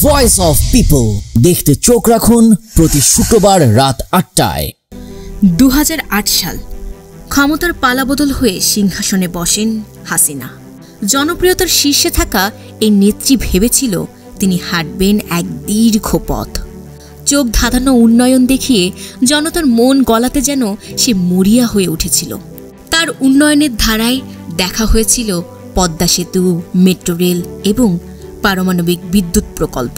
Voice of people দেখতে চোখ রাখুন প্রতি শুক্রবার রাত ৮টায়। ২০০৮ সাল ক্ষমতার পালাবদল হয়ে সিংহাসনে বসেন হাসিনা। জনপ্রিয়তার শীর্ষে থাকা এই নেত্রী ভেবেছিল তিনি হাঁটবেন এক দীর্ঘ পথ। চোখ ধাঁধানো উন্নয়ন দেখিয়ে জনতার মন গলাতে যেন সে মরিয়া হয়ে উঠেছিল। তার উন্নয়নের ধারায় দেখা হয়েছিল পদ্মা সেতু, মেট্রো রেল এবং পারমাণবিক বিদ্যুৎ প্রকল্প।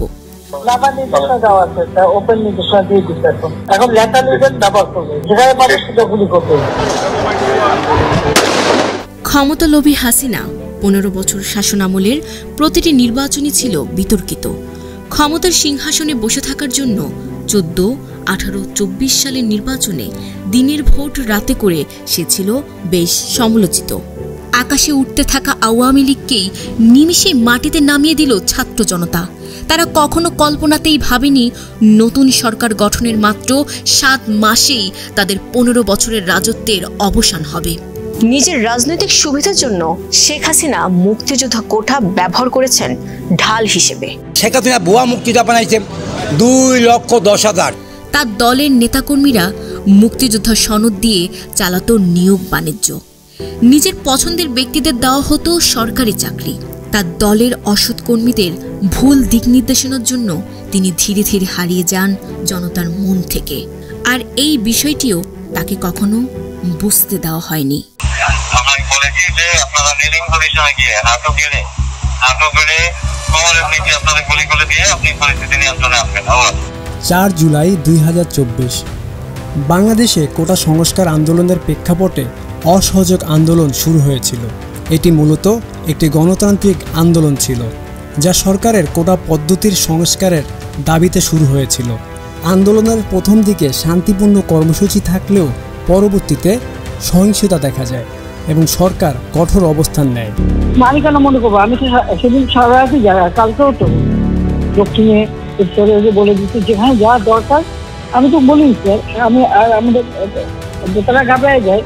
ক্ষমতালোভী হাসিনা ১৫ বছর শাসনামলের প্রতিটি নির্বাচনই ছিল বিতর্কিত। ক্ষমতার সিংহাসনে বসে থাকার জন্য ১৪, ১৮, ২৪ সালের নির্বাচনে দিনের ভোট রাতে করে সে ছিল বেশ সমালোচিত। আকাশে উঠতে থাকা আওয়ামী লীগকেই নিমিষে মাটিতে নামিয়ে দিল ছাত্র জনতা। তারা কখনো কল্পনাতেই ভাবেনি নতুন সরকার গঠনের মাত্র ৭ মাসেই তাদের ১৫ বছরের রাজত্বের অবসান হবে। নিজের রাজনৈতিক সুবিধার জন্য শেখ হাসিনা মুক্তিযোদ্ধা কোটা ব্যবহার করেছেন ঢাল হিসেবে। শেখ হাসিনা ভুয়া মুক্তিযোদ্ধা বানাইছে ২,১০,০০০। তার দলের নেতাকর্মীরা মুক্তিযোদ্ধা সনদ দিয়ে চালাতো নিয়োগ বাণিজ্য। নিজের পছন্দের ব্যক্তিদের দেওয়া হতো সরকারি চাকরি। তার দলের অসৎ কর্মীদের ভুল দিক নির্দেশনার জন্য তিনি ধীরে ধীরে হারিয়ে যান জনতার মন থেকে। আর এই বিষয়টিও তাকে কখনো বুঝতে দেওয়া হয়নি। ৪ জুলাই ২০২৪ বাংলাদেশে কোটা সংস্কার আন্দোলনের প্রেক্ষাপটে অসহযোগ আন্দোলন শুরু হয়েছিল। এটি মূলত একটি গণতান্ত্রিক আন্দোলন ছিল, যা সরকারের কোটা পদ্ধতির সংস্কারের দাবিতে শুরু হয়েছিল। আন্দোলনের প্রথম দিকে শান্তিপূর্ণ কর্মসূচি থাকলেও পরবর্তীতে সহিংসতা দেখা যায় এবং সরকার কঠোর অবস্থান নেয়। আমি কেন মনে করবো, আমি তো সেদিন সারা রাতে যাই, কালকেও তো দক্ষিণে উত্তরে বলে দিচ্ছি যেখানে যা দরকার আমি তো বলি স্যার। আমি আমাদের দোতলা ঘাবড়ায় যায়।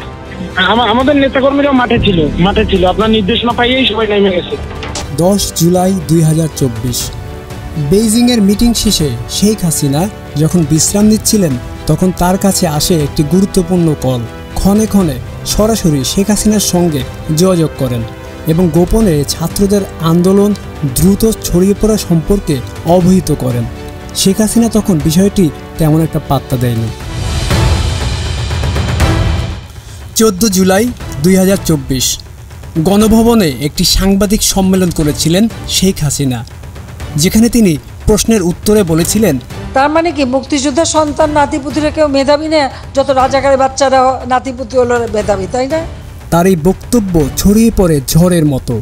আমাদের নেতাকর্মীরা মাঠে ছিল আপনার নির্দেশনা পাইয়েই সবাই নেমে গেছে। ১০ জুলাই ২০২৪ বেইজিংয়ের মিটিং শেষে শেখ হাসিনা যখন বিশ্রাম নিচ্ছিলেন তখন তার কাছে আসে একটি গুরুত্বপূর্ণ কল। ক্ষণে ক্ষণে সরাসরি শেখ হাসিনার সঙ্গে যোগাযোগ করেন এবং গোপনে ছাত্রদের আন্দোলন দ্রুত ছড়িয়ে পড়া সম্পর্কে অবহিত করেন। শেখ হাসিনা তখন বিষয়টি তেমন একটা পাত্তা দেয়নি। ১৪ জুলাই ২০২৪ গণভবনে একটি সাংবাদিক সম্মেলন করেছিলেন শেখ হাসিনা, যেখানে তিনি প্রশ্নের উত্তরে বলেছিলেন, তার মানে কি মুক্তিযোদ্ধার সন্তান নাতিপুতিরা কেউ মেধাবী না, যত রাজাকারের বাচ্চারা নাতিপুতি হলো মেধাবী, তাই না? তার এই বক্তব্য ছড়িয়ে পড়ে ঝড়ের মতো।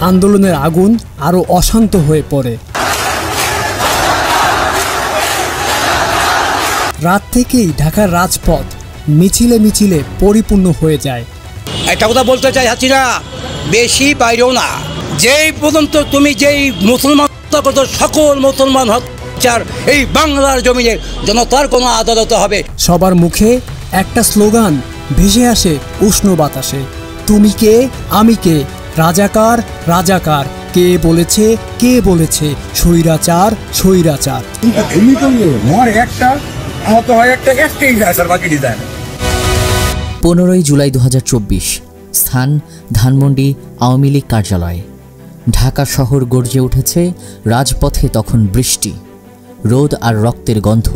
আন্দোলনের আগুন আরও অশান্ত হয়ে পড়ে। রাত থেকেই ঢাকার রাজপথ মিছিলে মিছিলে পরিপূর্ণ হয়ে যায়। একটা কথা বলতে চাই, হাসিনা বেশি বাইরেও না। যেই পর্যন্ত তুমি যেই মুসলমান সকল মুসলমান হত্যার এই বাংলার জমিনে জনতার কোনো আদালত হবে। সবার মুখে একটা স্লোগান ভেসে আসে উষ্ণ বাতাসে, তুমি কে আমি কে, রাজাকার রাজাকার, কে বলেছে স্বৈরাচার স্বৈরাচার। ১৫ জুলাই ২০২৪ স্থান ধানমন্ডি আওয়ামী লীগ কার্যালয়। ঢাকা শহর গর্জে উঠেছে। রাজপথে তখন বৃষ্টি, রোদ আর রক্তের গন্ধ।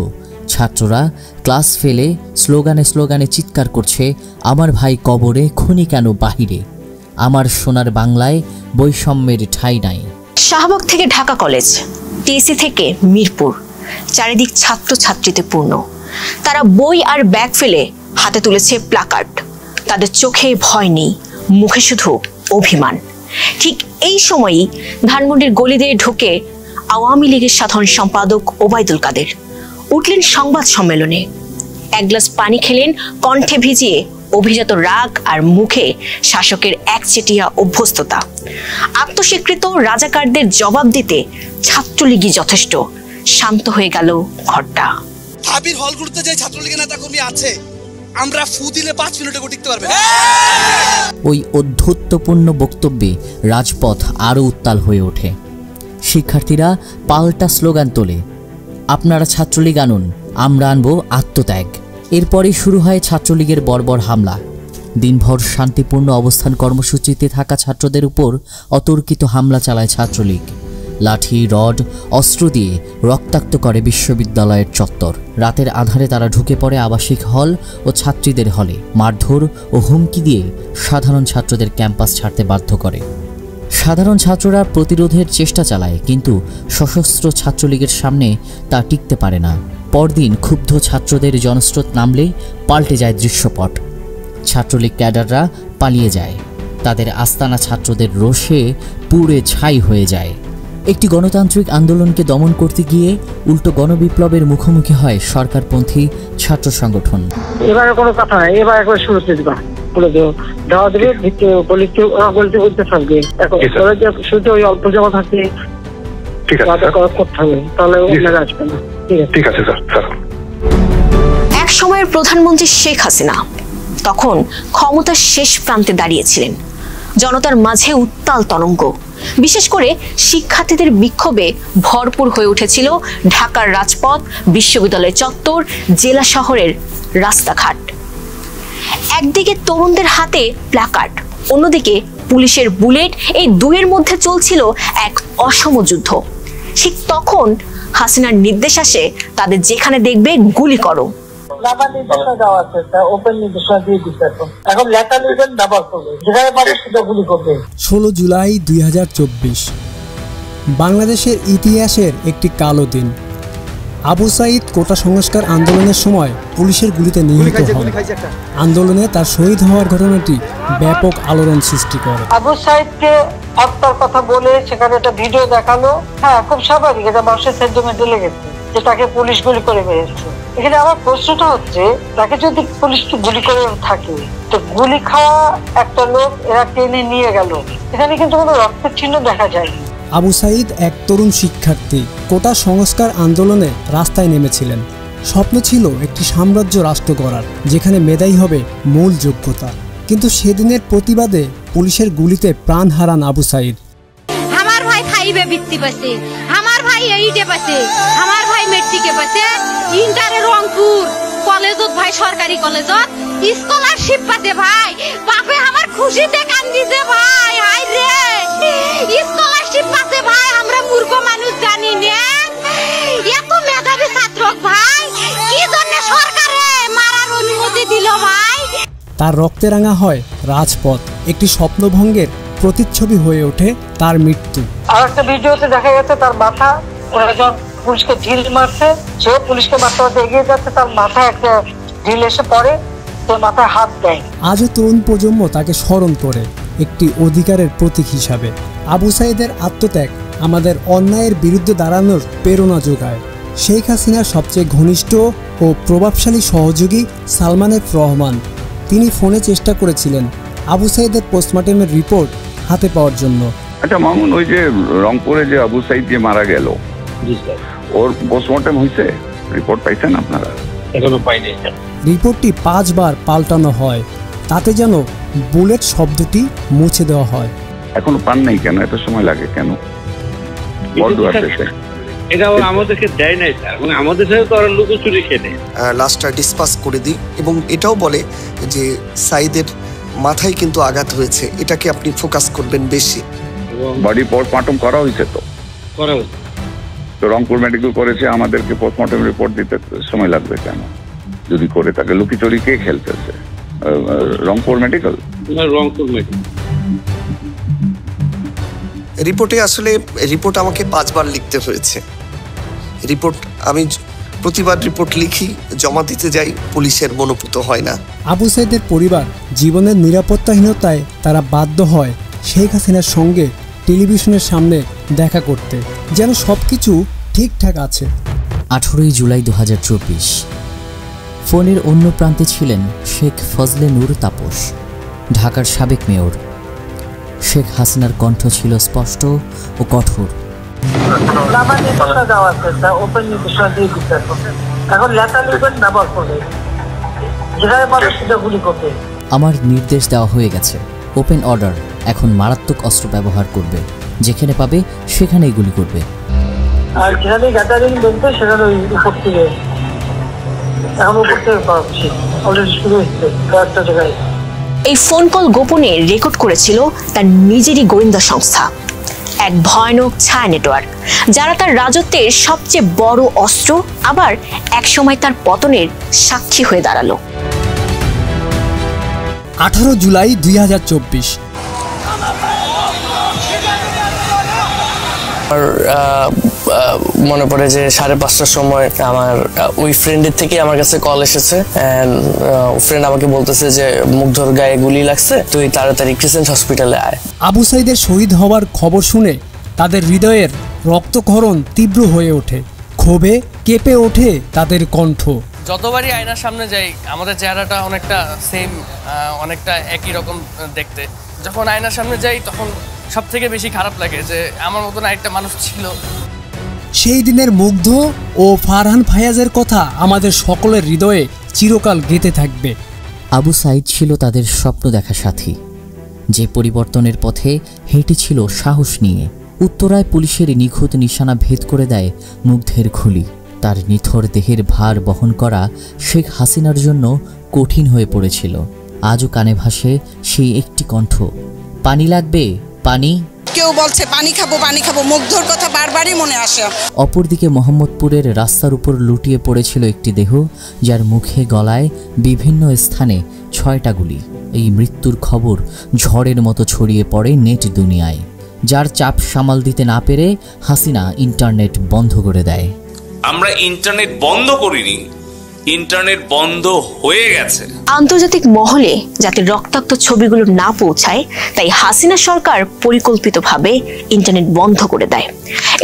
ছাত্ররা ক্লাস ফেলে স্লোগানে স্লোগানে চিৎকার করছে, আমার ভাই কবরে, খুনি কেন বাহিরে, আমার সোনার বাংলায় বৈষম্যের ঠাঁই নাই। শাহবাগ থেকে ঢাকা কলেজ, টিএসসি থেকে মিরপুর, চারিদিক ছাত্র ছাত্রীতে পূর্ণ। তারা বই আর ব্যাগ ফেলে হাতে তুলেছে প্লাকার্ড। তাদের চোখে ভয় নেই, মুখে শুধু অভিমান। ঠিক এই সময়ই ধানমন্ডির গলি দিয়ে ঢুকে আওয়ামী লীগের সাধারণ সম্পাদক ওবায়দুল কাদের উঠলেন সংবাদ সম্মেলনে। এক গ্লাস পানি খেলেন, কণ্ঠে ভিজিয়ে অভিজাত রাগ আর মুখে শাসকের একচেটিয়া অভ্যস্ততা। আত্মস্বীকৃত রাজাকারদের জবাব দিতে ছাত্রলীগই যথেষ্ট। শান্ত হয়ে গেল ঘরটা। আবির হলগুলোতে যে ছাত্রলীগের নেতাকর্মী আছে, আমরা ফু দিলে ৫ মিনিটে টিকতে পারবে। ওই অধ্যত্বপূর্ণ বক্তব্যে রাজপথ আরও উত্তাল হয়ে ওঠে। শিক্ষার্থীরা পাল্টা স্লোগান তোলে, আপনারা ছাত্রলীগ আনুন, আমরা আনব আত্মত্যাগ। এরপরেই শুরু হয় ছাত্রলীগের বর্বর হামলা। দিনভর শান্তিপূর্ণ অবস্থান কর্মসূচিতে থাকা ছাত্রদের উপর অতর্কিত হামলা চালায় ছাত্রলীগ। লাঠি, রড, অস্ত্র দিয়ে রক্তাক্ত করে বিশ্ববিদ্যালয়ের চত্বর। রাতের আধারে তারা ঢুকে পড়ে আবাসিক হল ও ছাত্রীদের হলে। মারধর ও হুমকি দিয়ে সাধারণ ছাত্রদের ক্যাম্পাস ছাড়তে বাধ্য করে। সাধারণ ছাত্ররা প্রতিরোধের চেষ্টা চালায়, কিন্তু সশস্ত্র ছাত্রলীগের সামনে তা টিকতে পারে না। পরদিন ক্ষুব্ধ ছাত্রদের জনস্রোত নামলে পাল্টে যায় দৃশ্যপট। ছাত্রলীগ ক্যাডাররা পালিয়ে যায়। তাদের আস্তানা ছাত্রদের রোষে পুড়ে ছাই হয়ে যায়। একটি গণতান্ত্রিক আন্দোলনকে দমন করতে গিয়ে উল্টো গণবিপ্লবের মুখোমুখি হয় সরকারপন্থী ছাত্র সংগঠন। এবারে কোনো কথা নাই, এবার একবার শুরুতে দিবা বলে দিও, দেওয়া দেবে ভিত্তি বলতে বলতে থাকবে। এখন শুরুতে ওই অল্প জমা থাকলে ঠিক আছে করতে হবে, তাহলে আপনারা আসবে না। ঠিক আছে স্যার। এক সময়ের প্রধানমন্ত্রী শেখ হাসিনা তখন ক্ষমতার শেষ প্রান্তে দাঁড়িয়েছিলেন। জনতার মাঝে উত্তাল তরঙ্গ, বিশেষ করে শিক্ষার্থীদের বিক্ষোভে ভরপুর হয়ে উঠেছিল ঢাকার রাজপথ, বিশ্ববিদ্যালয় চত্বর, জেলা শহরের রাস্তাঘাট। একদিকে তরুণদের হাতে প্ল্যাকার্ড, অন্যদিকে পুলিশের বুলেট। এই দুয়ের মধ্যে চলছিল এক অসম যুদ্ধ। ঠিক তখন হাসিনার নির্দেশ আসে, তাদের যেখানে দেখবে গুলি করো। 16 জুলাই 2024 বাংলাদেশের ইতিহাসের একটি কালো দিন। আবু সাঈদ কোটা সংস্কার আন্দোলনের সময় পুলিশের গুলিতে নিহত হন। আন্দোলনে তার শহীদ হওয়ার ঘটনাটি ব্যাপক আলোড়ন সৃষ্টি করে। আবু সাঈদকে হত্যার কথা বলে সেখানে একটা ভিডিও দেখালো। হ্যাঁ, খুব স্বাভাবিক, এটা মানুষের সেন্টিমেন্টে লেগেছে যে তাকে পুলিশ গুলি করে মেরেছে। এখানে আমার প্রশ্নটা হচ্ছে, তাকে যদি পুলিশ গুলি করে থাকে, তো গুলি খাওয়া একটা লোক এরা টেনে নিয়ে গেল, এখানে কিন্তু কোনো রক্তের চিহ্ন দেখা যায়নি। আবু সাঈদ এক তরুণ শিক্ষার্থী, কোটা সংস্কার আন্দোলনে রাস্তায় নেমেছিলেন। স্বপ্ন ছিল একটি সাম্রাজ্য রাষ্ট্র গড়ার, যেখানে মেধাই হবে মূল যোগ্যতা। কিন্তু সেদিনের প্রতিবাদে পুলিশের গুলিতে প্রাণ হারান আবু সাঈদ। আমার ভাই ফাইভে বৃত্তি পাচ্ছে, আমার ভাই এইটে পাচ্ছে, আমার ভাই মেট্রিকে পাচ্ছে, ইন্টারে রংপুর কলেজত ভাই সরকারি কলেজত স্কলারশিপ পাচ্ছে ভাই। বাপে আমার খুশিতে কান্দিছে ভাই। হাই রে, স্কলারশিপ পাচ্ছে ভাই। আমরা মূর্খ মানুষ জানি না এত মেধাবী ছাত্র ভাই কি জন্য সরকারে মারার অনুমতি দিল ভাই। তার রক্তে রাঙা হয় রাজপথ। একটি স্বপ্নভঙ্গের প্রতিচ্ছবি হয়ে ওঠে তার মৃত্যু। আর একটা ভিডিওতে দেখা গেছে তার মাথা, ওরা যখন পুলিশকে ঢিল মারছে, সে পুলিশকে মারতে মারতে এগিয়ে যাচ্ছে, তার মাথায় একটা ঢিল এসে পড়ে, সে মাথায় হাত দেয়। আজও তরুণ প্রজন্ম তাকে স্মরণ করে একটি অধিকারের প্রতীক হিসাবে। আবু সাঈদের আত্মত্যাগ আমাদের অন্যায়ের বিরুদ্ধে দাঁড়ানোর প্রেরণা যোগায়। শেখ হাসিনার সবচেয়ে ঘনিষ্ঠ ও প্রভাবশালী সহযোগী সালমান এফ রহমান, তিনি ফোনে চেষ্টা করেছিলেন আবু সাঈদের পোস্টমর্টেমের রিপোর্ট হাতে পাওয়ার জন্য। আচ্ছা মামুন, ওই যে রংপুরে যে আবু সাঈদ যে মারা গেল, ওর পোস্টমর্টেম হয়েছে? রিপোর্ট পাইছেন আপনারা? এখনো পাইনি। রিপোর্টটি 5 বার পাল্টানো হয়, তাতে যেন বুলেট শব্দটি মুছে দেওয়া হয়। এখনো পান নাই কেন? এত সময় লাগে কেন? এটা আমাদেরকে দেয় নাই স্যার, মানে আমাদের সাথে তো লুকোচুরি খেলে লাস্টটা ডিসপাস করে দিই। এবং এটাও বলে যে সাঈদের মাথায় কিন্তু আঘাত হয়েছে, এটাকে আপনি ফোকাস করবেন বেশি। বডি পোস্টমর্টম করা হয়েছে তো রংপুর মেডিকেল করেছে, আমাদেরকে পোস্টমর্টম রিপোর্ট দিতে সময় লাগবে কেন? যদি করে তাকে লুকিচুরি কে খেলতেছে? রংপুর মেডিকেল। রিপোর্টে আসলে রিপোর্ট আমাকে 5 বার লিখতে হয়েছে। রিপোর্ট আমি প্রতিবার রিপোর্ট লিখি, জমা দিতে যাই, পুলিশের মনোপুত হয় না। আবু সাঈদের পরিবার জীবনের নিরাপত্তাহীনতায় তারা বাধ্য হয় শেখ হাসিনার সঙ্গে টেলিভিশনের সামনে দেখা করতে, যেন সবকিছু ঠিকঠাক আছে। 18 জুলাই 2024 ফোনের অন্য প্রান্তে ছিলেন শেখ ফজলে নূর তাপস, ঢাকার সাবেক মেয়র। শেখ হাসিনার কণ্ঠ ছিল স্পষ্ট ও কঠোর। আমার নির্দেশ দেওয়া হয়ে গেছে, ওপেন অর্ডার। এখন মারাত্মক অস্ত্র ব্যবহার করবে। যেখানে পাবে সেখানেই গুলি করবে। আর যেখানে গ্যাদারিং বলতে সেখানে ওই উপর থেকে এখন উপর থেকে পাচ্ছি অলরেডি শুরু হচ্ছে কয়েকটা জায়গায়। এই ফোন কল গোপনে রেকর্ড করেছিল তার নিজেরই গোয়েন্দা সংস্থা, এক ভয়ানক ছায়া নেটওয়ার্ক, যারা তার রাজত্বের সবচেয়ে বড় অস্ত্র, আবার একসময় তার পতনের সাক্ষী হয়ে দাঁড়ালো। 18 জুলাই 2024। মনে পড়ে যে 5:30টার সময় আমার ওই ফ্রেন্ডের থেকে আমার কাছে কল এসেছে। ফ্রেন্ড আমাকে বলতেছে যে মুগ্ধর গায়ে গুলি লাগছে, তুই তাড়াতাড়ি ক্রিসেন্ট হসপিটালে আয়। আবু সাইদের শহীদ হওয়ার খবর শুনে তাদের হৃদয়ের রক্তক্ষরণ তীব্র হয়ে ওঠে, ক্ষোভে কেঁপে ওঠে তাদের কণ্ঠ। যতবারই আয়নার সামনে যাই আমাদের চেহারাটা অনেকটা সেম, অনেকটা একই রকম দেখতে। যখন আয়নার সামনে যাই তখন সব থেকে বেশি খারাপ লাগে যে আমার মতন আরেকটা মানুষ ছিল। সেই দিনের মুগ্ধ ও ফারহান ফায়াজের কথা আমাদের সকলের হৃদয়ে চিরকাল গেঁথে থাকবে। আবু সাইদ ছিল তাদের স্বপ্ন দেখা সাথী, যে পরিবর্তনের পথে হেঁটেছিল সাহস নিয়ে। উত্তরায় পুলিশের নিখুঁত নিশানা ভেদ করে দেয় মুগ্ধের খুলি। তার নিথর দেহের ভার বহন করা শেখ হাসিনার জন্য কঠিন হয়ে পড়েছিল। আজও কানে ভাসে সেই একটি কণ্ঠ, পানি লাগবে পানি। কেউ বলছে পানি খাবো, মুগ্ধর কথা বারবারই মনে আসে। অপরদিকে মোহাম্মদপুরের রাস্তার উপর লুটিয়ে পড়েছিল একটি দেহ, যার মুখে গলায় বিভিন্ন স্থানে 6টা গুলি। এই মৃত্যুর খবর ঝড়ের মতো ছড়িয়ে পড়ে নেট দুনিয়ায়, যার চাপ সামাল দিতে না পেরে হাসিনা ইন্টারনেট বন্ধ করে দেয়। আমরা ইন্টারনেট বন্ধ করিনি, ইন্টারনেট বন্ধ হয়ে গেছে। আন্তর্জাতিক মহলে যাতে রক্তাক্ত ছবিগুলো না পৌঁছায়, তাই হাসিনা সরকার পরিকল্পিতভাবে ইন্টারনেট বন্ধ করে দেয়।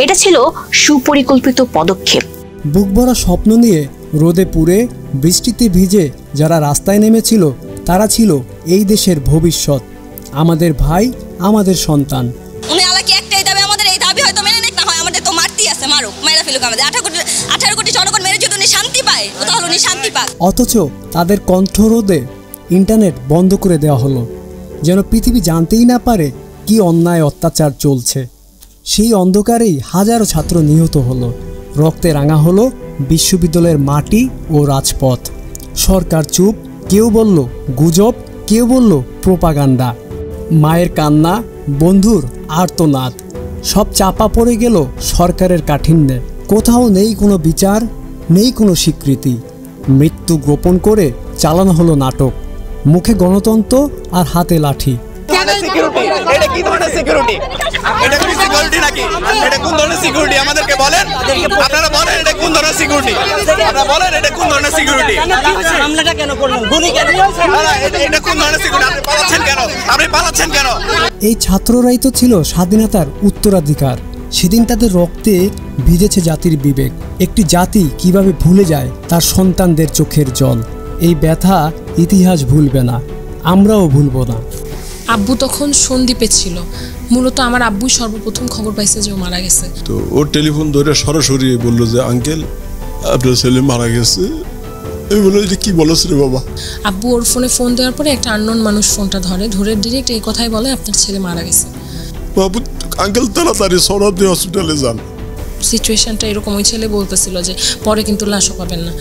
এটা ছিল সুপরিকল্পিত পদক্ষেপ। বুক ভরা স্বপ্ন নিয়ে রোদে পুড়ে বৃষ্টিতে ভিজে যারা রাস্তায় নেমেছিল, তারা ছিল এই দেশের ভবিষ্যৎ, আমাদের ভাই, আমাদের সন্তান। উনি আলাকে একটাই দাবি, আমাদের এই দাবি হয়তো মেনে নেক না হয়, আমাদের তো মারতেই আছে, মারুক, মাইরা ফেলুক আমাদের। 18 কোটি জনগণ মেরে যদি উনি শান্তি পায়, তাহলে উনি শান্তি পাক। অথচ তাদের কণ্ঠরোধে ইন্টারনেট বন্ধ করে দেওয়া হলো, যেন পৃথিবী জানতেই না পারে কি অন্যায় অত্যাচার চলছে। সেই অন্ধকারেই হাজারো ছাত্র নিহত হলো, রক্তে রাঙা হলো বিশ্ববিদ্যালয়ের মাটি ও রাজপথ। সরকার চুপ, কেউ বলল গুজব, কেউ বলল প্রোপাগান্ডা। মায়ের কান্না, বন্ধুর আর্তনাদ, সব চাপা পড়ে গেল সরকারের কাঠিন্যে। কোথাও নেই কোনো বিচার, নেই কোনো স্বীকৃতি। মৃত্যু গোপন করে চালানো হলো নাটক, মুখে গণতন্ত্র আর হাতে লাঠি। এটা কি ধরনের সিকিউরিটি? এটা কি সিকিউরিটি নাকি? এটা কোন ধরনের সিকিউরিটি আমাদেরকে বলেন? আপনারা বলেন এটা কোন ধরনের সিকিউরিটি? আপনারা বলেন এটা কোন ধরনের সিকিউরিটি? হামলাটা কেন করলেন? গুলি কেন? এটা কোন ধরনের সিকিউরিটি? আপনি পালাচ্ছেন কেন? আপনি পালাচ্ছেন কেন? এই ছাত্ররাই তো ছিল স্বাধীনতার উত্তরাধিকার। সেদিন তাদের রক্তে ভিজেছে জাতির বিবেক। একটি জাতি কিভাবে ভুলে যায় তার সন্তানদের চোখের জল? এই ব্যথা ইতিহাস ভুলবে না, আমরাও ভুলবো না। আব্বু তখন সন্দ্বীপে ছিল। মূলত আমার আব্বুই সর্বপ্রথম খবর পাইছে যে ও মারা গেছে। তো ওর টেলিফোন ধরে সরাসরি বললো যে আঙ্কেল আপনার ছেলে মারা গেছে। আমি বললাম যে কি বলছ রে বাবা? আব্বু ওর ফোন দেওয়ার পরে একটা আননোন মানুষ ফোনটা ধরে ডিরেক্ট এই কথাই বলে আপনার ছেলে মারা গেছে। বাবু আঙ্কেল তাড়াতাড়ি সরাসরি হসপিটালে যান। সিচুয়েশনটা এরকম, ওই ছেলে বলতেছিল যে পরে কিন্তু লাশও পাবেন না।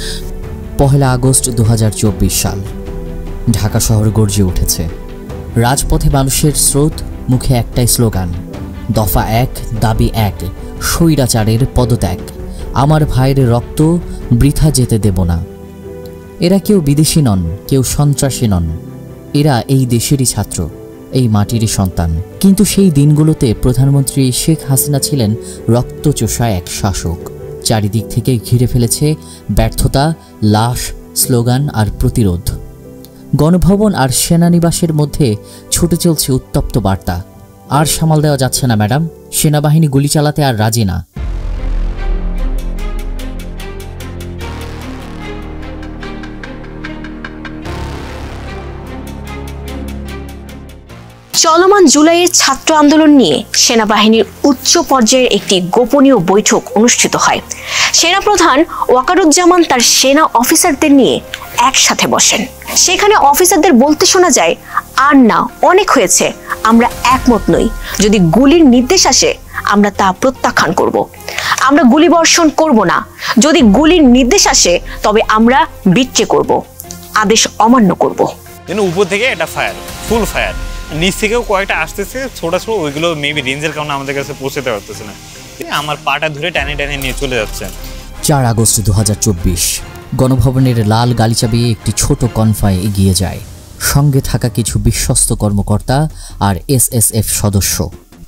1 আগস্ট 2024 সাল, ঢাকা শহর গর্জে উঠেছে। রাজপথে মানুষের স্রোত, মুখে একটাই স্লোগান, দফা 1, দাবি 1, স্বৈরাচারের পদত্যাগ। আমার ভাইয়ের রক্ত বৃথা যেতে দেব না। এরা কেউ বিদেশি নন, কেউ সন্ত্রাসী নন, এরা এই দেশেরই ছাত্র, এই মাটিরই সন্তান। কিন্তু সেই দিনগুলোতে প্রধানমন্ত্রী শেখ হাসিনা ছিলেন রক্তচোষা এক শাসক। চারিদিক থেকে ঘিরে ফেলেছে ব্যর্থতা, লাশ, স্লোগান আর প্রতিরোধ। গণভবন আর সেনানিবাসের মধ্যে ছুটে চলছে উত্তপ্ত বার্তা, আর সামাল দেওয়া যাচ্ছে না ম্যাডাম, সেনাবাহিনী গুলি চালাতে আর রাজি না। চলমান জুলাইয়ের ছাত্র আন্দোলন নিয়ে সেনাবাহিনীর উচ্চ পর্যায়ের একটি গোপনীয় বৈঠক অনুষ্ঠিত হয়। সেনাপ্রধান ওয়াকারুজ্জামান তার সেনা অফিসারদের নিয়ে একসাথে বসেন। সেখানে অফিসারদের বলতে শোনা যায়, আর না, অনেক হয়েছে, আমরা একমত নই। যদি গুলির নির্দেশ আসে আমরা তা প্রত্যাখ্যান করব। আমরা গুলিবর্ষণ করব না। যদি গুলির নির্দেশ আসে তবে আমরা বিট্রে করব, আদেশ অমান্য করব। উপর থেকে এটা ফায়ার, ফুল ফায়ার, নিচ থেকেও কয়েকটা আসতেছে ছোট ছোট, ওইগুলো মেবি রেঞ্জের কারণে আমাদের কাছে পৌঁছতে পারতেছে না। আমার পাটা ধরে টানে টানে নিয়ে চলে যাচ্ছে। 4 আগস্ট 2024 গণভবনের লাল গালিচা বেয়ে একটি ছোট কনভয় এগিয়ে যায়। সঙ্গে থাকা কিছু বিশ্বস্ত কর্মকর্তা আর SSF সদস্য।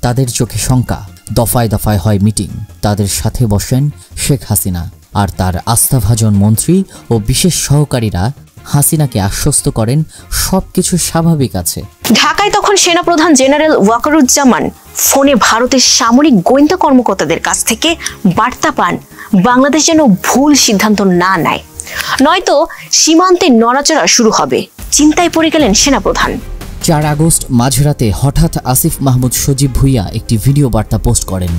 তাদের চোখে শঙ্কা। দফায় দফায় হয় মিটিং। তাদের সাথে বসেন শেখ হাসিনা আর তার আস্থাভাজন মন্ত্রী ও বিশেষ সহকারীরা হাসিনাকে আশ্বস্ত করেন সবকিছু স্বাভাবিক আছে। ঢাকায় তখন সেনাপ্রধান জেনারেল ওয়াকারুজ্জামান ফোনে ভারতের সামরিক গোয়েন্দা কর্মকর্তাদের কাছ থেকে বার্তা পান বাংলাদেশ যেন ভুল সিদ্ধান্ত না নেয়, নয়তো সীমান্তে নড়াচড়া শুরু হবে। চিন্তায় পড়ে গেলেন সেনাপ্রধান। 4 আগস্ট মাঝরাতে হঠাৎ আসিফ মাহমুদ সজীব ভুইয়া একটি ভিডিও বার্তা পোস্ট করেন।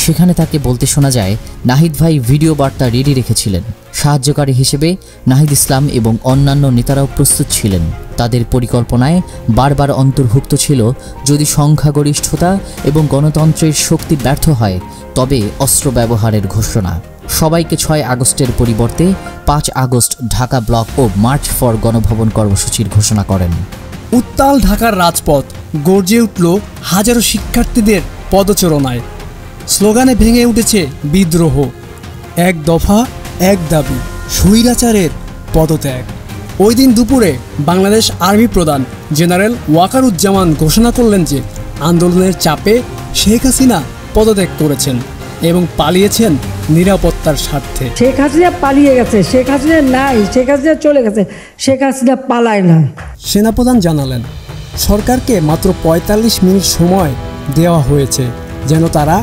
সেখানে তাকে বলতে শোনা যায়, নাহিদ ভাই ভিডিও বার্তা রেডি রেখেছিলেন। সাহায্যকারী হিসেবে নাহিদ ইসলাম এবং অন্যান্য নেতারাও প্রস্তুত ছিলেন। তাদের পরিকল্পনায় বারবার অন্তর্ভুক্ত ছিল, যদি সংখ্যাগরিষ্ঠতা এবং গণতন্ত্রের শক্তি ব্যর্থ হয় তবে অস্ত্র ব্যবহারের ঘোষণা। সবাইকে 6 আগস্টের পরিবর্তে 5 আগস্ট ঢাকা ব্লক ও মার্চ ফর গণভবন কর্মসূচির ঘোষণা করেন। উত্তাল ঢাকার রাজপথ গর্জে উঠল হাজারো শিক্ষার্থীদের পদচারণায়। স্লোগানে ভেঙে উঠেছে বিদ্রোহ। এক দফা এক দাবি, স্বৈরাচারের পদত্যাগ। ওই দিন দুপুরে বাংলাদেশ আর্মি প্রধান জেনারেল ওয়াকারুজ্জামান ঘোষণা করলেন যে আন্দোলনের চাপে শেখ হাসিনা পদত্যাগ করেছেন এবং পালিয়েছেন নিরাপত্তার স্বার্থে। শেখ হাসিনা পালিয়ে গেছে, শেখ হাসিনা নাই, শেখ হাসিনা চলে গেছে, শেখ হাসিনা পালায় না। সেনাপ্রধান জানালেন, সরকারকে মাত্র 45 মিনিট সময় দেওয়া হয়েছে যেন তারা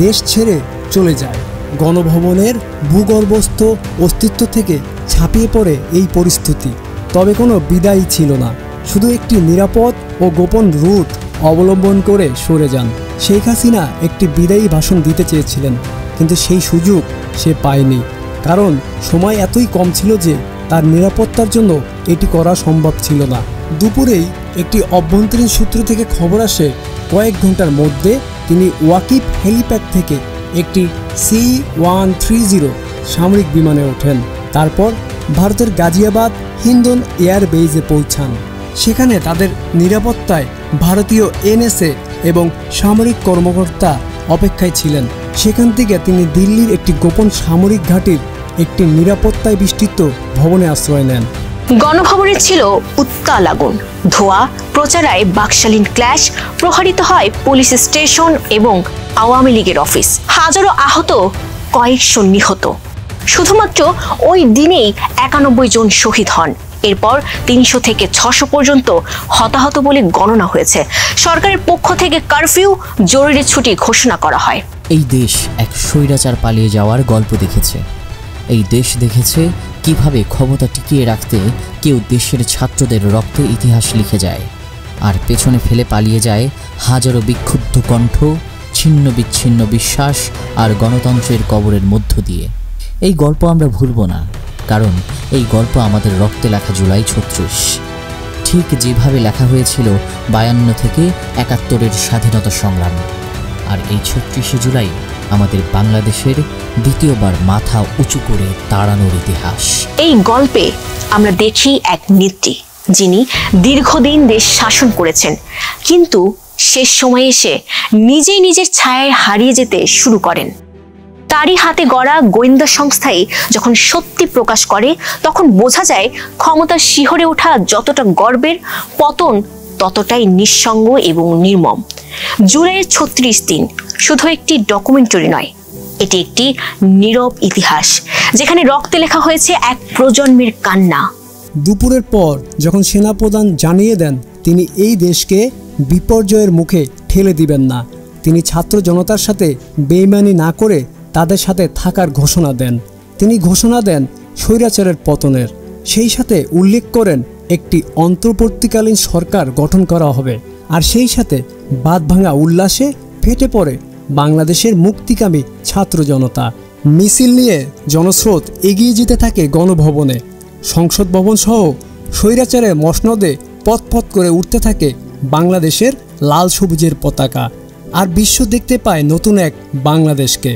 দেশ ছেড়ে চলে যায়। গণভবনের ভূগর্ভস্থ অস্তিত্ব থেকে ছাপিয়ে পড়ে এই পরিস্থিতি। তবে কোনো বিদায়ী ছিল না, শুধু একটি নিরাপদ ও গোপন রুট অবলম্বন করে সরে যান। শেখ হাসিনা একটি বিদায়ী ভাষণ দিতে চেয়েছিলেন, কিন্তু সেই সুযোগ সে পায়নি, কারণ সময় এতই কম ছিল যে তার নিরাপত্তার জন্য এটি করা সম্ভব ছিল না। দুপুরেই একটি অভ্যন্তরীণ সূত্র থেকে খবর আসে, কয়েক ঘন্টার মধ্যে তিনি ওয়াকিফ হেলিপ্যাড থেকে একটি C-130 সামরিক বিমানে ওঠেন। তারপর ভারতের গাজিয়াবাদ হিন্দন এয়ার বেইজে পৌঁছান। সেখানে তাদের নিরাপত্তায় ভারতীয় NSA এবং সামরিক কর্মকর্তা অপেক্ষায় ছিলেন। সেখান থেকে তিনি দিল্লির একটি গোপন সামরিক ঘাঁটির একটি নিরাপত্তায় বেষ্টিত ভবনে আশ্রয় নেন। গণভবনে ছিল উত্তাল আগুন, ধোঁয়া, প্রচারায় বাকশালীন ক্ল্যাশ, প্রহারিত হয় পুলিশ স্টেশন এবং আওয়ামী লীগের অফিস। হাজারো আহত, কয়েকশো নিহত। শুধুমাত্র ওই দিনেই 91 জন শহীদ হন। এরপর 300 থেকে 600 পর্যন্ত হতাহত বলে গণনা হয়েছে। সরকারের পক্ষ থেকে কারফিউ, জরুরি ছুটি ঘোষণা করা হয়। এই দেশ এক স্বৈরাচার পালিয়ে যাওয়ার গল্প দেখেছে। এই দেশ দেখেছে কিভাবে ক্ষমতা টিকিয়ে রাখতে কেউ দেশের ছাত্রদের রক্তে ইতিহাস লিখে যায়, আর পেছনে ফেলে পালিয়ে যায় হাজারো বিক্ষুব্ধ কণ্ঠ, ছিন্ন বিচ্ছিন্ন বিশ্বাস আর গণতন্ত্রের কবরের মধ্য দিয়ে। এই গল্প আমরা ভুলব না, কারণ এই গল্প আমাদের রক্তে লেখা জুলাই 36, ঠিক যেভাবে লেখা হয়েছিল 52 থেকে 71-এর স্বাধীনতা সংগ্রাম। আর এই 36শে জুলাই আমাদের বাংলাদেশের দ্বিতীয়বার মাথা উঁচু করে দাঁড়ানোর ইতিহাস। এই গল্পে আমরা দেখি এক নেত্রী, যিনি দীর্ঘদিন দেশ শাসন করেছেন, কিন্তু শেষ সময়ে এসে নিজেই নিজের ছায়ায় হারিয়ে যেতে শুরু করেন। তারই হাতে গড়া গোয়েন্দা সংস্থাই যখন সত্যি প্রকাশ করে, তখন বোঝা যায় ক্ষমতার শিহরে ওঠা যতটা গর্বের, পতন ততটাই নিঃসঙ্গ এবং নির্মম। জুলাইয়ের 36 দিন শুধু একটি ডকুমেন্টারি নয়, এটি একটি নীরব ইতিহাস, যেখানে রক্তে লেখা হয়েছে এক প্রজন্মের কান্না। দুপুরের পর যখন সেনাপ্রধান জানিয়ে দেন তিনি এই দেশকে বিপর্যয়ের মুখে ঠেলে দিবেন না, তিনি ছাত্র জনতার সাথে বেইমানি না করে তাদের সাথে থাকার ঘোষণা দেন। তিনি ঘোষণা দেন স্বৈরাচারের পতনের, সেই সাথে উল্লেখ করেন একটি অন্তর্বর্তীকালীন সরকার গঠন করা হবে। আর সেই সাথে বাঁধভাঙা উল্লাসে ফেটে পড়ে বাংলাদেশের মুক্তিকামী ছাত্র জনতা। মিছিল নিয়ে জনস্রোত এগিয়ে যেতে থাকে গণভবনে। সংসদ ভবন সহ স্বৈরাচারের মসনদে পথ করে উঠতে থাকে বাংলাদেশের লাল সবুজের পতাকা। আর বিশ্ব দেখতে পায় নতুন এক বাংলাদেশকে।